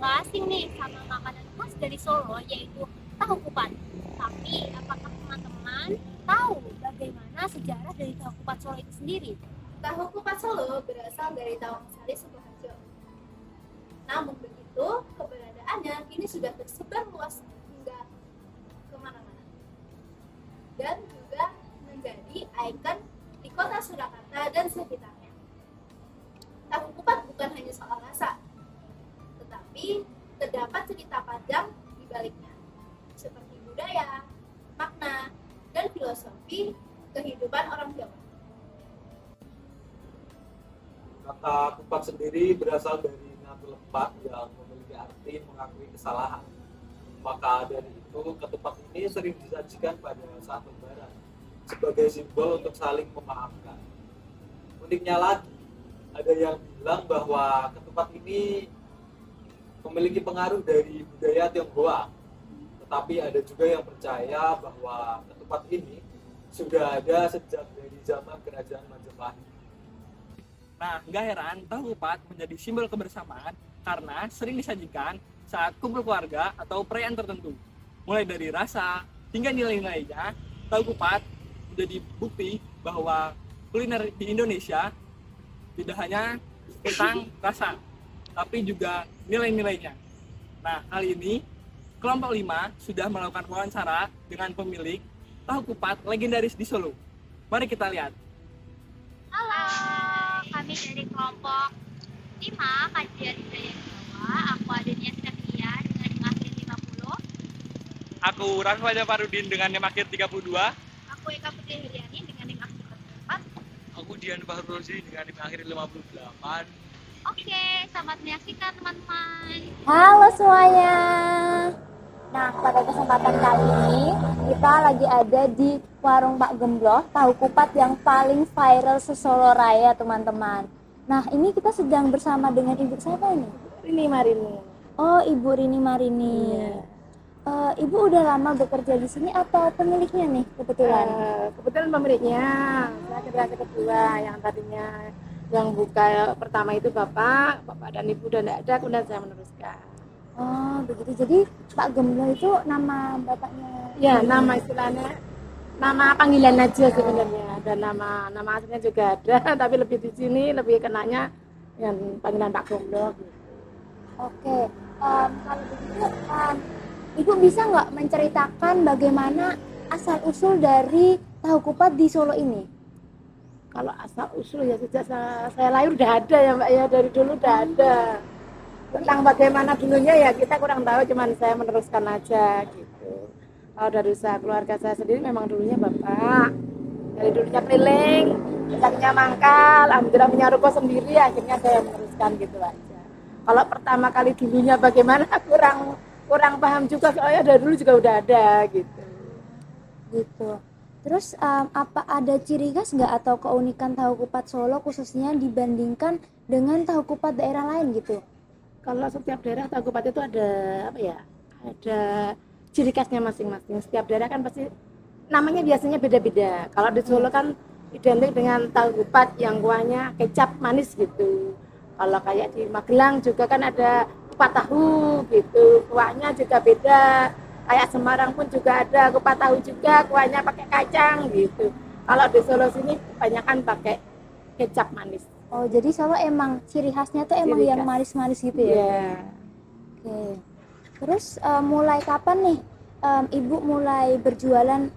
nggak asing nih sama makanan khas dari Solo yaitu tahu kupat. Tapi apakah teman-teman tahu bagaimana sejarah dari tahu kupat Solo itu sendiri? Tahu kupat Solo berasal dari Tawang Sari Sukoharjo. Namun begitu, keberadaannya kini sudah tersebar luas hingga kemana-mana dan juga menjadi ikon di kota Surakarta dan sekitarnya. Tahu kupat bukan hanya soal rasa, tetapi terdapat cerita panjang di baliknya, seperti budaya, makna, dan filosofi kehidupan orang Jawa. Kata kupat sendiri berasal dari natu lepat yang memiliki arti mengakui kesalahan. Maka dari itu, ketupat ini sering disajikan pada saat lebaran sebagai simbol untuk saling memaafkan. Uniknya lagi, ada yang bilang bahwa ketupat ini memiliki pengaruh dari budaya Tionghoa. Tetapi ada juga yang percaya bahwa ketupat ini sudah ada sejak dari zaman kerajaan Majapahit. Nah, nggak heran tahu kupat menjadi simbol kebersamaan karena sering disajikan saat kumpul keluarga atau perayaan tertentu. Mulai dari rasa hingga nilai-nilainya, tahu kupat menjadi bukti bahwa kuliner di Indonesia tidak hanya tentang rasa, tapi juga nilai-nilainya. Nah, kali ini kelompok 5 sudah melakukan wawancara dengan pemilik tahu kupat legendaris di Solo. Mari kita lihat. Halo, kami dari kelompok 5 Kajian Budaya Jawa. Aku Adenia Stefania dengan NIM akhir 50. Aku Rafael Parudin dengan NIM akhir 32. Aku Eka Putri Heriani dengan NIM akhir 44. Aku Dian Fahrulzi dengan NIM akhir 58. Oke, selamat menyaksikan teman-teman. Halo semuanya. Nah, pada kesempatan kali ini kita lagi ada di warung Pak Gembloh, tahu kupat yang paling viral se-Solo Raya, teman-teman. Nah, ini kita sedang bersama dengan ibu siapa ini? Rini Marini. Oh, Ibu Rini Marini. Iya. Ibu udah lama bekerja di sini atau pemiliknya nih kebetulan? Kebetulan pemiliknya, saya generasi kedua. Yang tadinya yang buka pertama itu bapak dan ibu udah tidak ada, kemudian saya meneruskan. Oh, begitu. Jadi Pak Gembloh itu nama bapaknya? Ya, nama istilahnya, nama panggilan aja sebenarnya. Dan nama aslinya juga ada, tapi lebih di sini lebih kenanya yang panggilan Pak Gembloh. Oke, kalau begitu, Ibu bisa nggak menceritakan bagaimana asal-usul dari tahu kupat di Solo ini? Kalau asal usul ya sejak saya lahir udah ada ya Mbak ya, dari dulu udah ada. Tentang bagaimana dulunya ya kita kurang tahu, cuman saya meneruskan aja gitu. Kalau dari usaha keluarga saya sendiri memang dulunya bapak, dari dulunya keliling, besarnya mangkal, alhamdulillah punya ruko sendiri, akhirnya saya meneruskan gitu aja. Kalau pertama kali dulunya bagaimana kurang paham juga, soalnya dari dulu juga udah ada gitu. Gitu. Terus apa ada ciri khas nggak atau keunikan tahu kupat Solo khususnya dibandingkan dengan tahu kupat daerah lain gitu? Kalau setiap daerah tahu kupat itu ada apa ya? Ada ciri khasnya masing-masing. Setiap daerah kan pasti namanya biasanya beda-beda. Kalau di Solo kan identik dengan tahu kupat yang kuahnya kecap manis gitu. Kalau kayak di Magelang juga kan ada kupat tahu gitu, kuahnya juga beda. Kayak Semarang pun juga ada kupat tahu juga, kuahnya pakai kacang gitu. Kalau di Solo sini kebanyakan pakai kecap manis. Oh, jadi Solo emang ciri khasnya tuh emang Ciri yang khas. manis-manis gitu ya? Iya. Oke. Terus mulai kapan nih Ibu mulai berjualan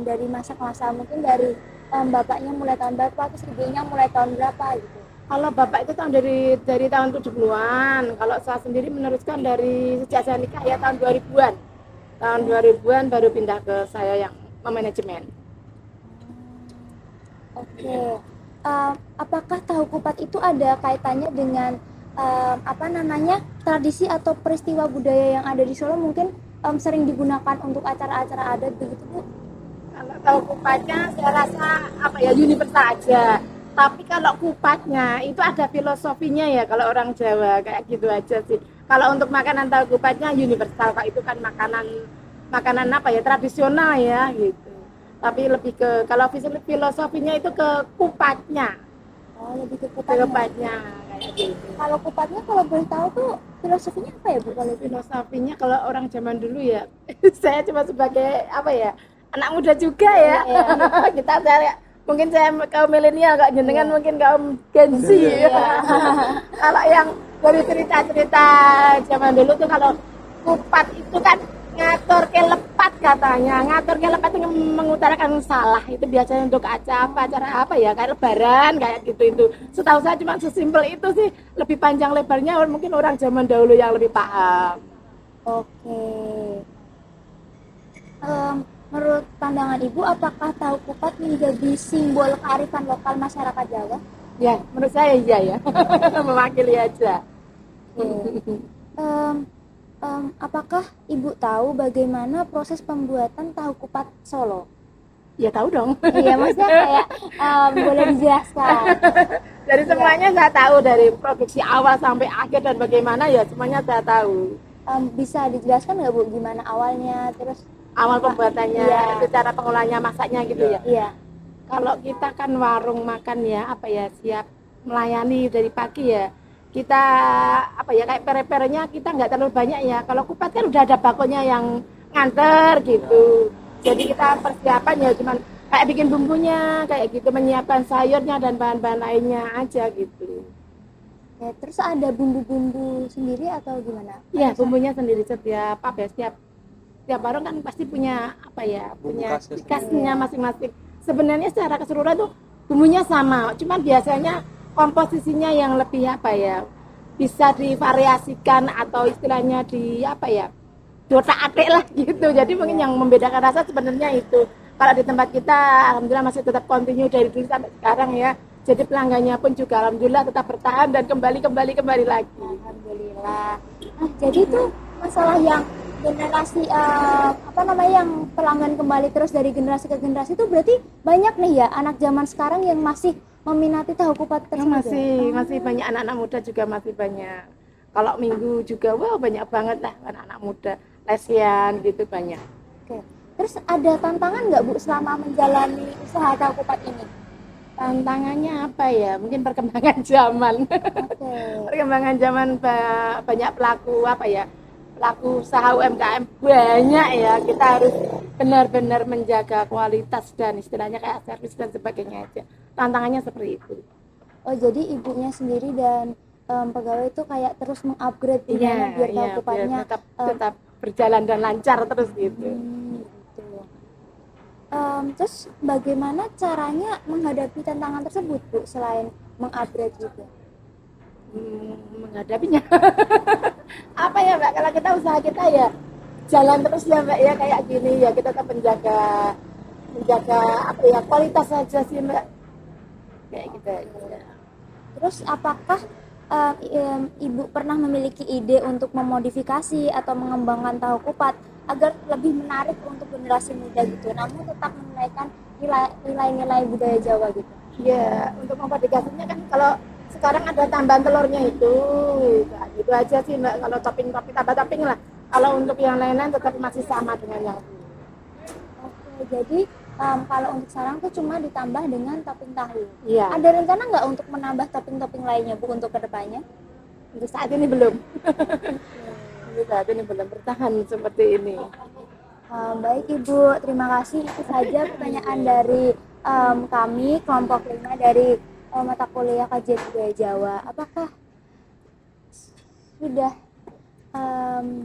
dari masa ke masa? Mungkin dari bapaknya mulai tahun berapa, terus ibunya mulai tahun berapa gitu? Kalau bapak itu tahun dari tahun 70-an. Kalau saya sendiri meneruskan dari sejak saya nikah ya tahun 2000-an. Tahun 2000-an baru pindah ke saya yang memanajemen. Oke. Apakah tahu kupat itu ada kaitannya dengan tradisi atau peristiwa budaya yang ada di Solo, mungkin sering digunakan untuk acara-acara adat begitu Bu? Kalau tahu kupatnya saya rasa universal aja. Tapi kalau kupatnya itu ada filosofinya ya, kalau orang Jawa kayak gitu aja sih. Kalau untuk makanan tahu kupatnya universal, Pak, itu kan makanan tradisional ya gitu. Tapi lebih ke kalau filosofinya itu ke kupatnya. Oh, lebih ke ke kupatnya. kupatnya kayak gitu. Kalau kupatnya kalau boleh tahu tuh filosofinya apa ya Bu kalau itu? Filosofinya kalau orang zaman dulu ya, saya cuma sebagai apa ya, anak muda juga ya. Iya. Kita saya mungkin saya kaum milenial, kak jenengan Iya. mungkin kaum Gen Z. Iya. Kalau yang dari cerita-cerita zaman dulu tuh kalau kupat itu kan ngatur ke lepat katanya, ngatur ke lepat itu mengutarakan salah, itu biasanya untuk acara apa ya, kayak lebaran kayak gitu. Itu setahu saya cuma sesimpel itu sih, lebih panjang lebarnya mungkin orang zaman dahulu yang lebih paham. Oke. Menurut pandangan Ibu, apakah tahu kupat menjadi simbol kearifan lokal masyarakat Jawa? Ya menurut saya iya ya. Mewakili aja. Apakah Ibu tahu bagaimana proses pembuatan tahu kupat Solo? Ya tahu dong. Iya, maksudnya kayak boleh dijelaskan. Dari semuanya saya tahu, dari produksi awal sampai akhir dan bagaimana ya semuanya saya tahu. Bisa dijelaskan nggak Bu gimana awalnya, terus Awal pembuatannya, Iya. itu cara pengolahnya, masaknya gitu ya. iya. Kalau kita kan warung makan ya, apa ya, siap melayani dari pagi ya. Kita apa ya, kayak pere-perenya kita nggak terlalu banyak ya. Kalau kupat kan udah ada bakonya yang nganter gitu. Jadi kita persiapan ya cuman kayak bikin bumbunya kayak gitu, menyiapkan sayurnya dan bahan-bahan lainnya aja gitu. Oke, terus ada bumbu-bumbu sendiri atau gimana? Iya, bumbunya sendiri setiap apa ya, setiap warung kan pasti punya apa ya, Bumbu punya khasnya sendiri. khasnya masing-masing. Sebenarnya secara keseluruhan tuh bumbunya sama, cuman biasanya komposisinya yang lebih apa ya, bisa divariasikan atau istilahnya di apa ya, dotak-atik lah gitu. Jadi mungkin yang membedakan rasa sebenarnya itu. Kalau di tempat kita alhamdulillah masih tetap continue dari dulu sampai sekarang ya. Jadi pelanggannya pun juga alhamdulillah tetap bertahan dan kembali lagi. Alhamdulillah. Nah, jadi itu masalah yang generasi yang pelanggan kembali terus dari generasi ke generasi itu berarti banyak nih ya anak zaman sekarang yang masih meminati tahu kupat tersebut. Masih banyak anak-anak muda juga masih banyak. Kalau minggu juga wah banyak banget lah anak-anak muda, lesian gitu banyak. Oke. Terus ada tantangan nggak Bu selama menjalani usaha tahu kupat ini? Tantangannya apa ya? Mungkin perkembangan zaman. Oke. Perkembangan zaman banyak pelaku apa ya? Pelaku usaha UMKM banyak ya. Kita harus benar-benar menjaga kualitas dan istilahnya kayak servis dan sebagainya aja. Tantangannya seperti itu. Oh, jadi ibunya sendiri dan pegawai itu kayak terus mengupgrade gimana biar tahu kupatnya biar tetap berjalan dan lancar terus gitu. Gitu. Terus bagaimana caranya menghadapi tantangan tersebut Bu selain mengupgrade juga? Menghadapinya apa ya Mbak, kalau kita usaha kita ya jalan terus ya Mbak ya, kayak gini ya kita tetap menjaga apa ya, kualitas saja sih Mbak, kayak gitu aja. Terus apakah Ibu pernah memiliki ide untuk memodifikasi atau mengembangkan tahu kupat agar lebih menarik untuk generasi muda gitu, namun tetap menunaikan nilai-nilai budaya Jawa gitu? Ya, untuk modifikasinya kan kalau sekarang ada tambahan telurnya itu, nah, gitu aja sih Mbak. Kalau topping tambah topping lah. Kalau untuk yang lain-lain tetap masih sama dengan yang dulu. Oke, jadi kalau untuk sekarang tuh cuma ditambah dengan topping tahu. Iya. Ada rencana nggak untuk menambah topping-topping lainnya Bu untuk kedepannya? Untuk saat ini belum. Untuk saat ini belum, bertahan seperti ini. Baik Ibu, terima kasih. Itu saja pertanyaan dari kami kelompok 5 dari mata kuliah kajian budaya Jawa. Apakah sudah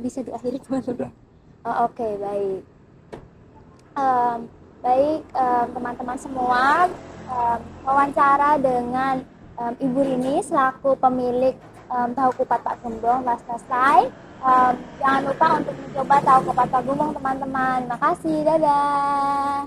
bisa diakhiri? Sudah. Oke, baik. Baik teman-teman semua, wawancara dengan Ibu Rini selaku pemilik tahu kupat Pak Gembong telah selesai. Jangan lupa untuk mencoba tahu kupat Pak Gembong teman-teman. Terima kasih, dadah.